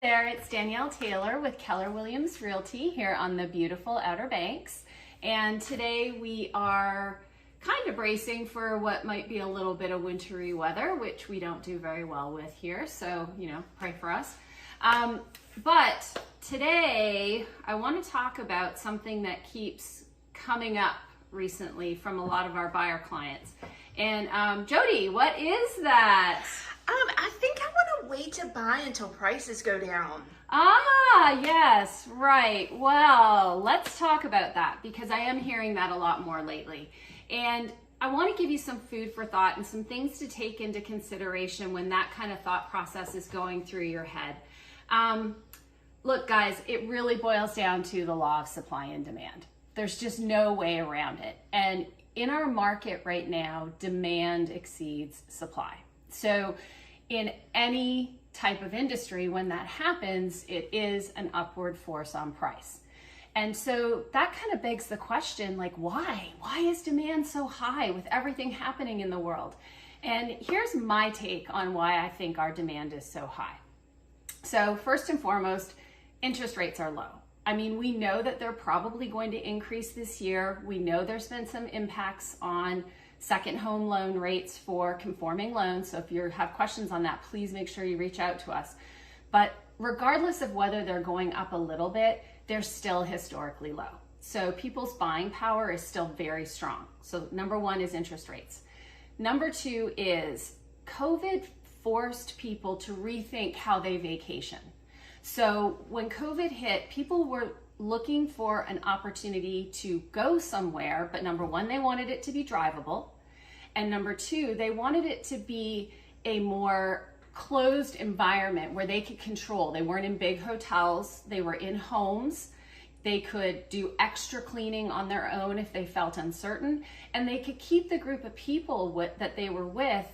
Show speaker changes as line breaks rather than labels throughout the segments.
there, it's Danielle Taylor with Keller Williams Realty here on the beautiful Outer Banks. And today we are kind of bracing for what might be a little bit of wintry weather, which we don't do very well with here. So, pray for us. But today I want to talk about something that keeps coming up recently from a lot of our buyer clients. And Jody, what is that?
I think I want to wait to buy until prices go down.
Ah, yes, right. Well, let's talk about that because I am hearing that a lot more lately. And I want to give you some food for thought and some things to take into consideration when that kind of thought process is going through your head. Look, guys, it really boils down to the law of supply and demand. There's just no way around it. And in our market right now, demand exceeds supply. So in any type of industry, when that happens, it is an upward force on price. And so that kind of begs the question, like, why? Why is demand so high with everything happening in the world? And here's my take on why I think our demand is so high. So first and foremost, interest rates are low. I mean, we know that they're probably going to increase this year. We know there's been some impacts on second home loan rates for conforming loans. So if you have questions on that, please make sure you reach out to us. But regardless of whether they're going up a little bit, they're still historically low. So people's buying power is still very strong. So number one is interest rates. Number two is COVID forced people to rethink how they vacation. So when COVID hit, people were looking for an opportunity to go somewhere, but number one, they wanted it to be drivable. And number two, they wanted it to be a more closed environment where they could control. They weren't in big hotels, they were in homes. They could do extra cleaning on their own if they felt uncertain, and they could keep the group of people that they were with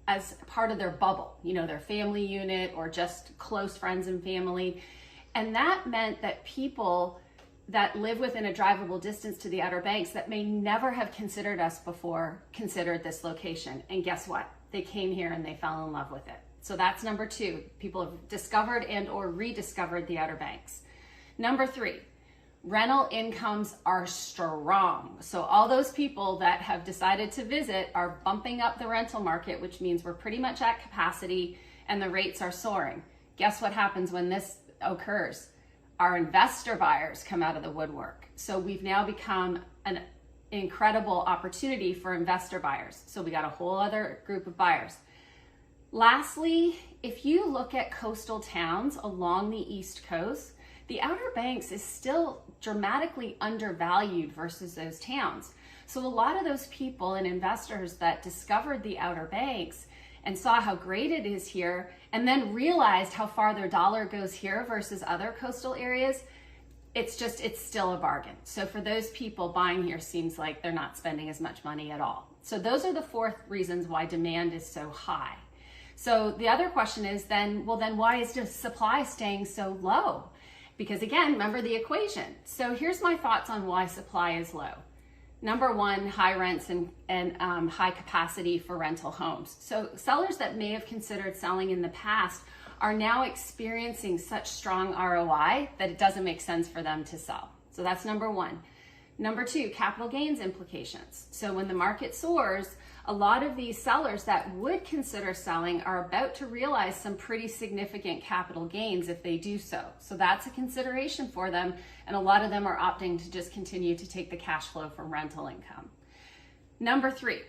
as part of their bubble, their family unit or just close friends and family. And that meant that people that live within a drivable distance to the Outer Banks that may never have considered us before considered this location. And guess what? They came here and they fell in love with it. So that's number two. People have discovered and or rediscovered the Outer Banks. Number three, rental incomes are strong. So all those people that have decided to visit are bumping up the rental market, which means we're pretty much at capacity and the rates are soaring. Guess what happens when this occurs? Our investor buyers come out of the woodwork. So we've now become an incredible opportunity for investor buyers. So we got a whole other group of buyers. Lastly, if you look at coastal towns along the East Coast, the Outer Banks is still dramatically undervalued versus those towns. So a lot of those people and investors that discovered the Outer Banks and saw how great it is here, and then realized how far their dollar goes here versus other coastal areas, it's still a bargain. So for those people, buying here seems like they're not spending as much money at all. So those are the four reasons why demand is so high. So the other question is then why is the supply staying so low? Because again, remember the equation. So here's my thoughts on why supply is low. Number one, high rents and high capacity for rental homes. So sellers that may have considered selling in the past are now experiencing such strong ROI that it doesn't make sense for them to sell. So that's number one. Number two, capital gains implications. So when the market soars, a lot of these sellers that would consider selling are about to realize some pretty significant capital gains if they do so. So that's a consideration for them, and a lot of them are opting to just continue to take the cash flow from rental income. Number three,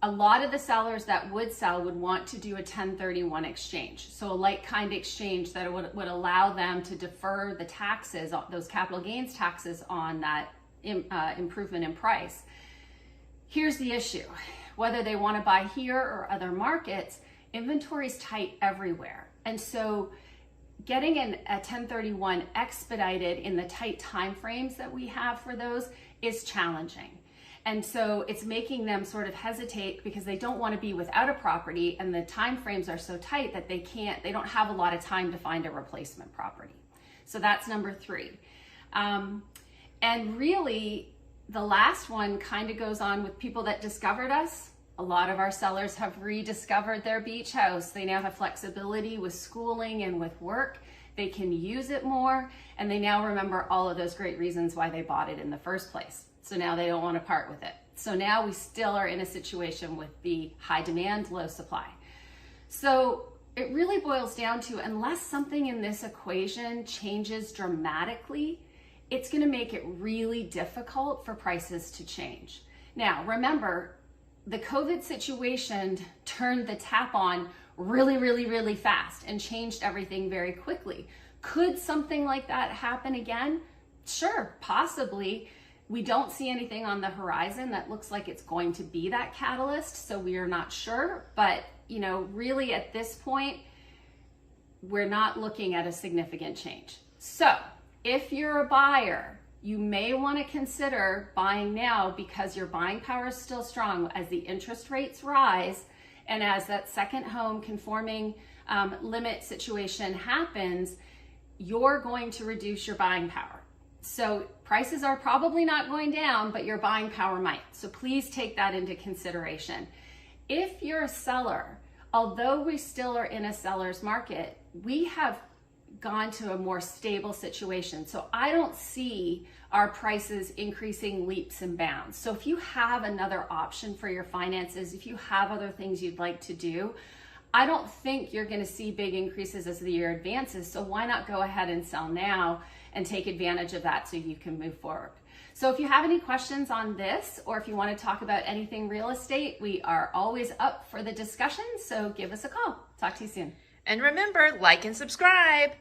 a lot of the sellers that would sell would want to do a 1031 exchange. So a like-kind exchange that would allow them to defer the taxes, those capital gains taxes on that improvement in price. Here's the issue. Whether they want to buy here or other markets, inventory is tight everywhere. And so getting a 1031 expedited in the tight time frames that we have for those is challenging. And so it's making them sort of hesitate because they don't want to be without a property, and the time frames are so tight that they don't have a lot of time to find a replacement property. So that's number three. And really, the last one kind of goes on with people that discovered us. A lot of our sellers have rediscovered their beach house. They now have flexibility with schooling and with work. they can use it more, and they now remember all of those great reasons why they bought it in the first place. So now they don't want to part with it. So now we still are in a situation with the high demand, low supply. So it really boils down to, unless something in this equation changes dramatically, it's going to make it really difficult for prices to change. Now, remember, the COVID situation turned the tap on really, really, really fast and changed everything very quickly. Could something like that happen again? Sure, possibly. We don't see anything on the horizon that looks like it's going to be that catalyst, so we are not sure. But, really at this point, we're not looking at a significant change. So if you're a buyer, you may want to consider buying now, because your buying power is still strong. As the interest rates rise and as that second home conforming limit situation happens, you're going to reduce your buying power. So prices are probably not going down, but your buying power might. So please take that into consideration. If you're a seller, although we still are in a seller's market, we have gone to a more stable situation. So I don't see our prices increasing leaps and bounds. So if you have another option for your finances, if you have other things you'd like to do, I don't think you're going to see big increases as the year advances. So why not go ahead and sell now and take advantage of that so you can move forward. So if you have any questions on this, or if you want to talk about anything real estate, we are always up for the discussion. So give us a call. Talk to you soon.
And remember, like and subscribe.